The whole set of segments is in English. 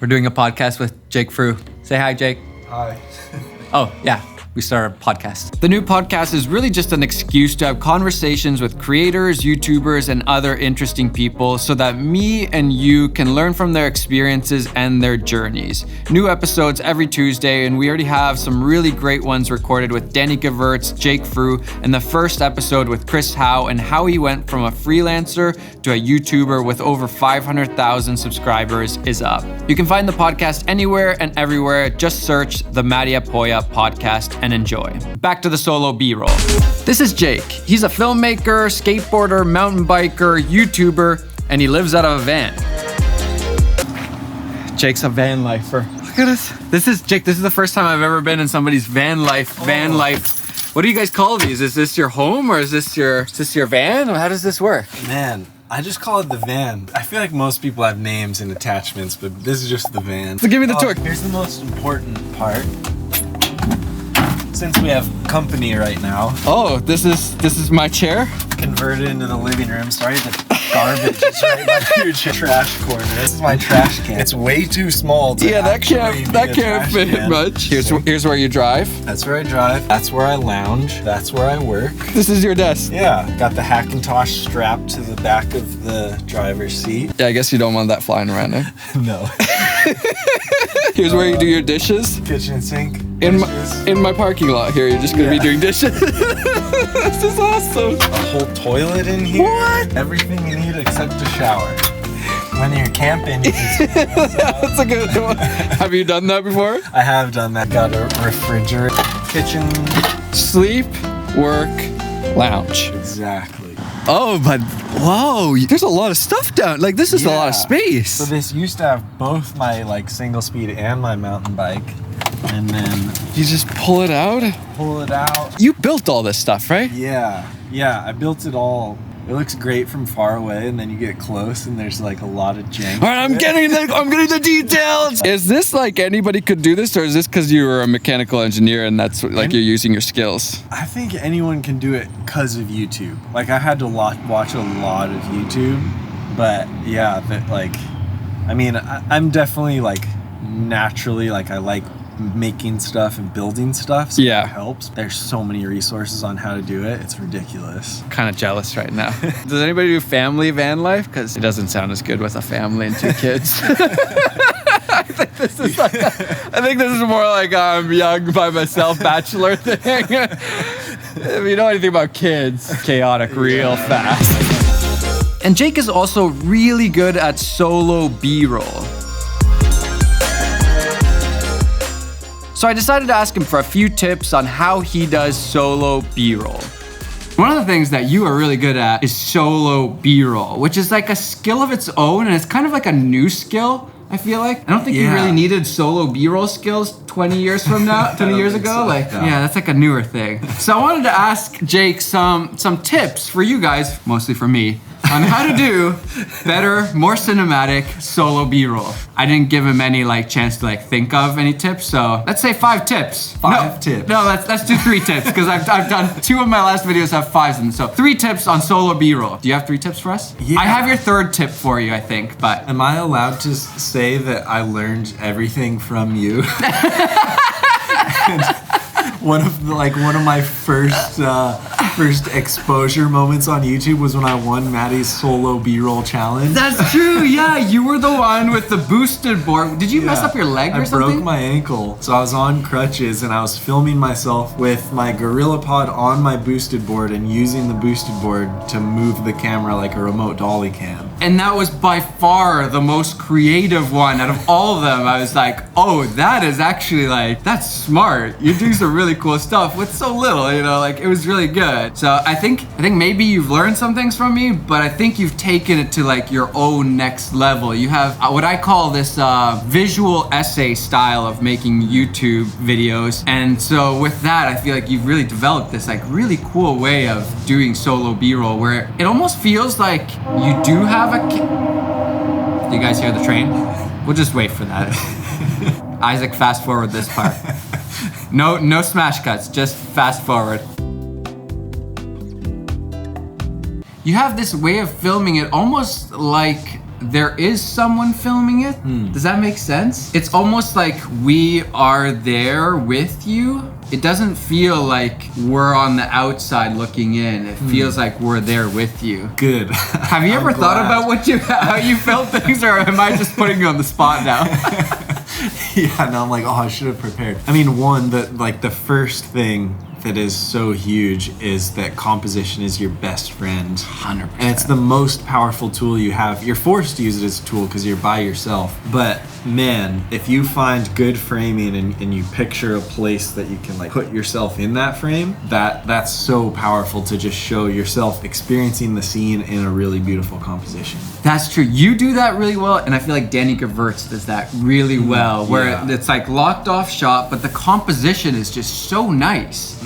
We're doing a podcast with Jake Frew. Say hi, Jake. Hi. Oh, yeah. We started a podcast. The new podcast is really just an excuse to have conversations with creators, YouTubers, and other interesting people so that me and you can learn from their experiences and their journeys. New episodes every Tuesday, and we already have some really great ones recorded with Danny Gevirtz, Jake Frew, and the first episode with Chris Howe and how he went from a freelancer to a YouTuber with over 500,000 subscribers is up. You can find the podcast anywhere and everywhere. Just search the Matti Haapoja podcast and enjoy. Back to the solo B-roll. This is Jake. He's a filmmaker, skateboarder, mountain biker, YouTuber, and he lives out of a van. Jake's a van lifer. Look at this. This is Jake. This is the first time I've ever been in somebody's van life. What do you guys call these? Is this your home or is this your van? How does this work? Man, I just call it the van. I feel like most people have names and attachments, but this is just the van. So give me the tour. Here's the most important part. Since we have company right now. Oh, this is my chair? Converted into the living room. Sorry, the garbage is right by your trash corner. This is my trash can. It's way too small to that can't fit much. Here's where you drive. That's where I drive. That's where I lounge. That's where I work. This is your desk. Yeah, got the Hackintosh strapped to the back of the driver's seat. Yeah, I guess you don't want that flying around there. No. Here's where you do your dishes. Kitchen sink. In my parking lot here, you're just gonna be doing dishes. This is awesome. A whole toilet in here. What? Everything you need except a shower. When you're camping, you can That's a good one. Have you done that before? I have done that. Got a refrigerator, kitchen. Sleep, work, lounge. Exactly. Oh, but whoa, there's a lot of stuff down. Like this is a lot of space. So this used to have both my single speed and my mountain bike. And then you just pull it out? Pull it out. You built all this stuff, right? Yeah, I built it all. It looks great from far away, and then you get close, and there's like a lot of jank. All right, I'm getting the details. Is this like anybody could do this, or is this because you were a mechanical engineer and that's like you're using your skills? I think anyone can do it because of YouTube. Like I had to watch a lot of YouTube, but yeah, I'm definitely like naturally I like making stuff and building stuff, so it helps. There's so many resources on how to do it. It's ridiculous. Kind of jealous right now. Does anybody do family van life? Because it doesn't sound as good with a family and 2 kids. I think this is more like I'm young by myself bachelor thing. If you know anything about kids, chaotic real fast. And Jake is also really good at solo B-roll. So I decided to ask him for a few tips on how he does solo B-roll. One of the things that you are really good at is solo B-roll, which is like a skill of its own, and it's kind of like a new skill, I feel like. I don't think you really needed solo B-roll skills 20 years from now, 20 years ago. Yeah, that's like a newer thing. So I wanted to ask Jake some tips for you guys, mostly for me, on how to do better, more cinematic solo B-roll. I didn't give him any chance to think of any tips, so let's say 5 tips. Five tips. No, let's do 3 tips because I've done 2 of my last videos have 5s in them. So 3 tips on solo B-roll. Do you have 3 tips for us? Yeah. I have your 3rd tip for you, I think, but am I allowed to say that I learned everything from you? One of my first exposure moments on YouTube was when I won Matti's solo B-roll challenge. That's true. Yeah, you were the one with the boosted board. Did you mess up your leg or something? I broke my ankle, so I was on crutches and I was filming myself with my GorillaPod on my boosted board and using the boosted board to move the camera like a remote dolly cam. And that was by far the most creative one out of all of them. I was like, oh, that is actually that's smart. You're doing some really cool stuff with so little, it was really good. So I think maybe you've learned some things from me, but I think you've taken it to your own next level. You have what I call this visual essay style of making YouTube videos. And so with that, I feel like you've really developed this really cool way of doing solo B-roll where it almost feels like you do have do you guys hear the train? We'll just wait for that. Isaac, fast forward this part. No smash cuts, just fast forward. You have this way of filming it almost like there is someone filming it. Does that make sense? It's almost like we are there with you. It doesn't feel like we're on the outside looking in. It feels like we're there with you. Good. Have you ever thought about how you felt things, or am I just putting you on the spot now? Yeah, no, I'm like, oh, I should have prepared. I mean, the first thing that is so huge is that composition is your best friend. 100%. And it's the most powerful tool you have. You're forced to use it as a tool because you're by yourself. But man, if you find good framing and you picture a place that you can like put yourself in that frame, that's so powerful to just show yourself experiencing the scene in a really beautiful composition. That's true. You do that really well, and I feel like Danny Gewurz does that really well, where it's like locked off shot, but the composition is just so nice.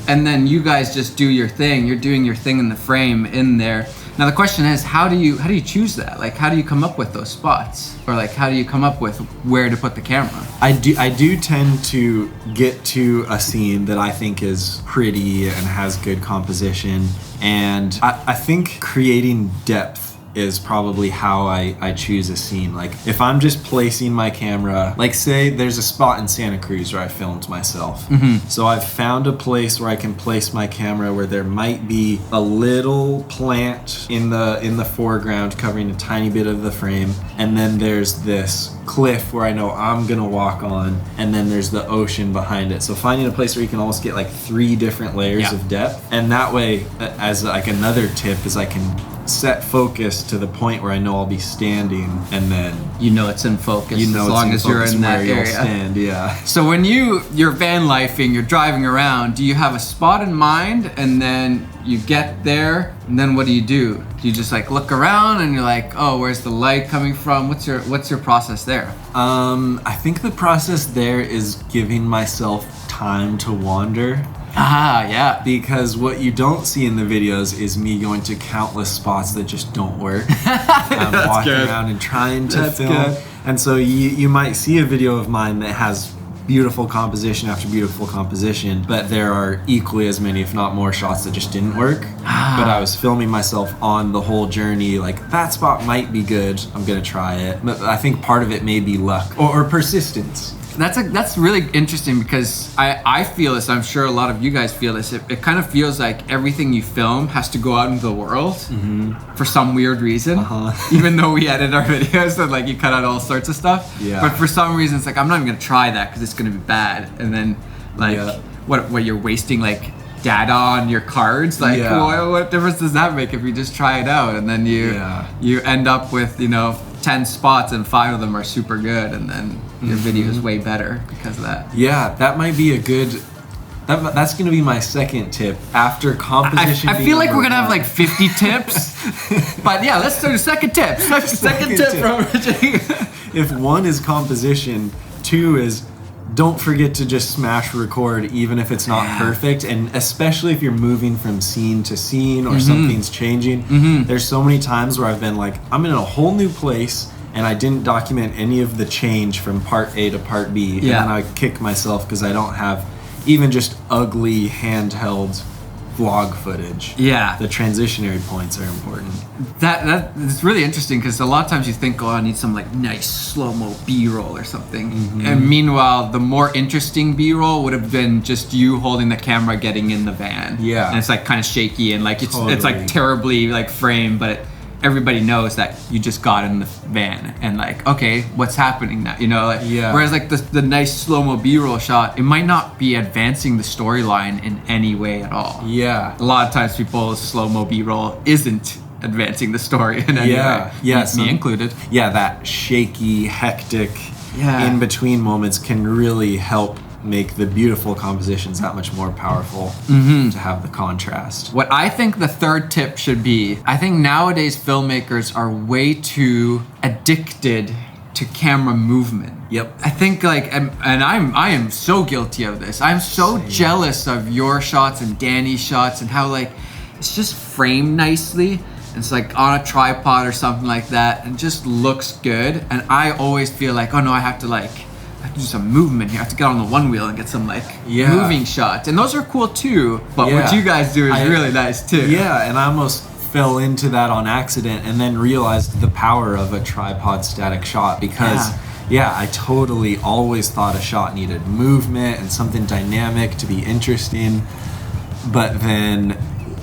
And then you guys just do your thing. You're doing your thing in the frame in there. Now the question is, how do you choose that? Like, how do you come up with those spots, or like how do you come up with where to put the camera? I do tend to get to a scene that I think is pretty and has good composition, and I think creating depth is probably how I choose a scene. Like if I'm just placing my camera, like say there's a spot in Santa Cruz where I filmed myself. So I've found a place where I can place my camera where there might be a little plant in the foreground covering a tiny bit of the frame, and then there's this cliff where I know I'm gonna walk on, and then there's the ocean behind it. So finding a place where you can almost get like 3 different layers of depth, and that way, as like another tip, is I can set focus to the point where I know I'll be standing, and then it's in focus, as long as you're in that area. Stand, So when you're van lifing, you're driving around, do you have a spot in mind, and then you get there, and then what do? Do you just like look around and you're like, oh, where's the light coming from? What's your process there? I think the process there is giving myself time to wander. Yeah. Because what you don't see in the videos is me going to countless spots that just don't work. I'm walking around and trying to film. Good. And so you might see a video of mine that has beautiful composition after beautiful composition, but there are equally as many, if not more, shots that just didn't work. But I was filming myself on the whole journey, like that spot might be good, I'm gonna try it. But I think part of it may be luck or persistence. That's really interesting, because I feel this, I'm sure a lot of you guys feel this, it kind of feels like everything you film has to go out into the world for some weird reason, even though we edit our videos and like you cut out all sorts of stuff, but for some reason it's like, I'm not even gonna try that because it's gonna be bad, and then like what you're wasting like data on your cards, like what difference does that make if you just try it out, and then you end up with 10 spots and 5 of them are super good, and then your video is way better because of that. Yeah, that might be a good. That's gonna be my second tip after composition. I feel like we're gonna have like 50 tips, but yeah, let's do the second tip. Second tip from Richie. If 1 is composition, 2 is don't forget to just smash record, even if it's not perfect, and especially if you're moving from scene to scene or something's changing. There's so many times where I've been like, I'm in a whole new place and I didn't document any of the change from part A to part B, and then I kick myself because I don't have even just ugly handheld vlog footage. The transitionary points are important. That it's really interesting, because a lot of times you think, oh, I need some like nice slow-mo B-roll or something, and meanwhile the more interesting B-roll would have been just you holding the camera getting in the van, and it's like kind of shaky and like it's like terribly like framed, but everybody knows that you just got in the van and like, okay, what's happening now? Whereas like the nice slow-mo B-roll shot, it might not be advancing the storyline in any way at all. A lot of times people's slow-mo B-roll isn't advancing the story in any way. Me included. That shaky, hectic, in between moments can really help make the beautiful compositions that much more powerful to have the contrast. What I think the third tip should be, I think nowadays filmmakers are way too addicted to camera movement. I think like, and I am so guilty of this. I'm so jealous of your shots and Danny's shots and how like it's just framed nicely. It's like on a tripod or something like that, and just looks good. And I always feel like, oh no, I have to do some movement here. I have to get on the one wheel and get some like moving shots, and those are cool too. But what you guys do is really nice too. And I almost fell into that on accident and then realized the power of a tripod static shot because I totally always thought a shot needed movement and something dynamic to be interesting. But then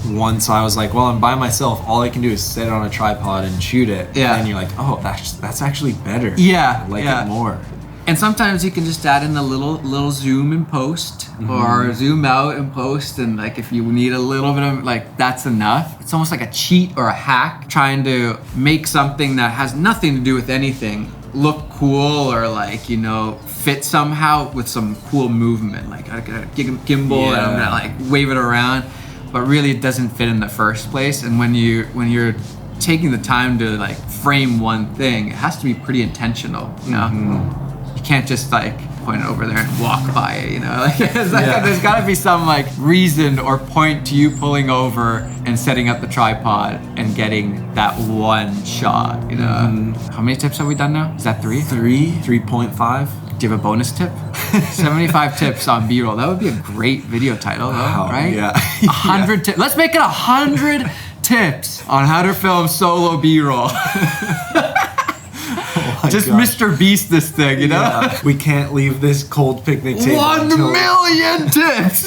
once I was like, well, I'm by myself, all I can do is sit on a tripod and shoot it. Yeah. And you're like, oh, that's actually better. Yeah. I like it more. And sometimes you can just add in a little zoom in post or zoom out in post, and like if you need a little bit of like that's enough. It's almost like a cheat or a hack trying to make something that has nothing to do with anything look cool or like, you know, fit somehow with some cool movement. Like I got a gimbal and I'm gonna like wave it around, but really it doesn't fit in the first place. And when you're taking the time to like frame one thing, it has to be pretty intentional, you know? You can't just like point it over there and walk by it, you know? Like, there's gotta be some like reason or point to you pulling over and setting up the tripod and getting that one shot, you know? How many tips have we done now? Is that 3? 3.5. Do you have a bonus tip? 75 tips on B-roll. That would be a great video title, though, right? Yeah. 100 tips. Let's make it 100 tips on how to film solo B-roll. Just gosh. Mr. Beast this thing, you know? Yeah. We can't leave this cold picnic table 1 million tips!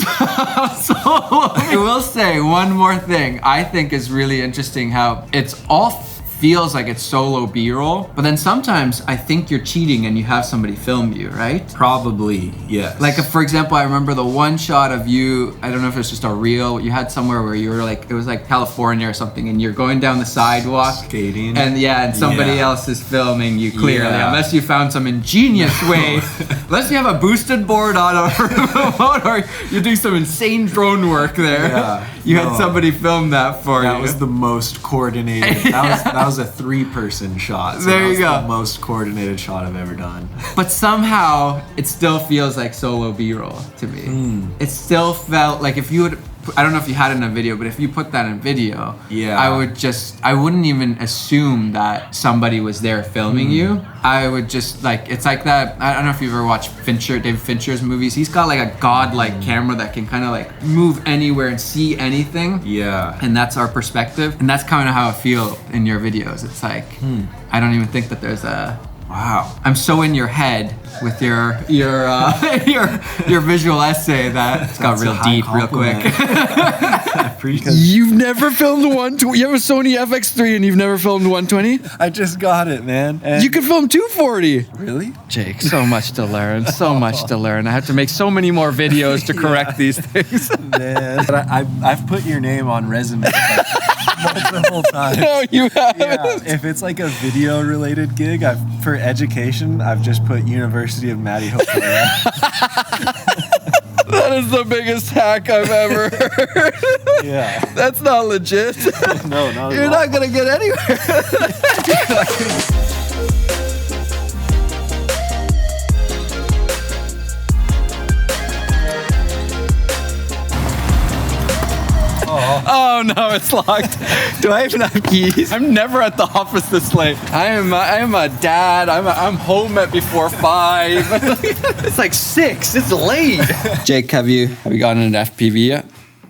So, I will say one more thing I think is really interesting, how it's all feels like it's solo B-roll, but then sometimes I think you're cheating and you have somebody film you, right? Probably, yes. Like, for example, I remember the one shot of you, I don't know if it's just a reel, you had somewhere where you were like, it was like California or something, and you're going down the sidewalk. Skating. And somebody else is filming you clearly, unless you found some ingenious way, unless you have a boosted board on a remote or you're doing some insane drone work there. Yeah. You had somebody film that for you. That was the most coordinated. That was a 3-person shot. So there you that go. was the most coordinated shot I've ever done. But somehow it still feels like solo B-roll to me. It still felt like if you would, I don't know if you had it in a video, but if you put that in video, I wouldn't even assume that somebody was there filming you. I would just like, it's like that, I don't know if you've ever watched David Fincher's movies. He's got like a godlike camera that can kind of like move anywhere and see anything. Yeah. And that's our perspective. And that's kind of how I feel in your videos. It's like, I don't even think that there's a, wow. I'm so in your head with your visual essay that it's got real deep real quick. I appreciate it. You've never filmed 120? You have a Sony FX3 and you've never filmed 120? I just got it, man. And you can film 240. really? Jake, so much to learn. So much to learn. I have to make so many more videos to correct these things. Man. But I've put your name on resumes like, multiple times. No, you haven't. Yeah, if it's like a video related gig, for education, I've just put University of Matti, Haapoja. That is the biggest hack I've ever heard. Yeah. That's not legit. No, not at all. You're not gonna get anywhere. Oh no, it's locked. Do I even have keys? I'm never at the office this late. I am a dad. I'm home at before 5. It's like 6. It's late. Jake, have you gotten into FPV yet?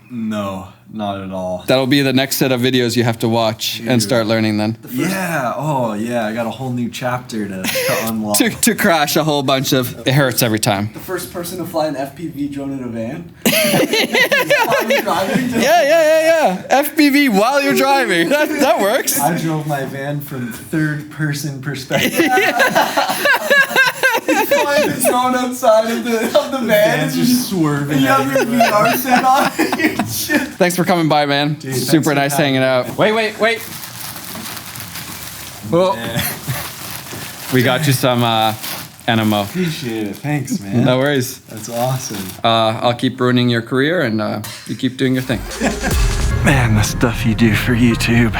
No, not at all. That'll be the next set of videos you have to watch and start learning then. Yeah. Oh, yeah. I got a whole new chapter to unlock. To crash a whole bunch of. It hurts every time. The first person to fly an FPV drone in a van. Yeah. FPV while you're driving. That works. I drove my van from third-person perspective. Flying the drone outside of the van and just swerving. You have your VR set on. Shit. Thanks for coming by, man. Dude, Super nice hanging out. Wait. Oh. We got you some NMO. Appreciate it. Thanks, man. No worries. That's awesome. I'll keep ruining your career and you keep doing your thing. Man, the stuff you do for YouTube.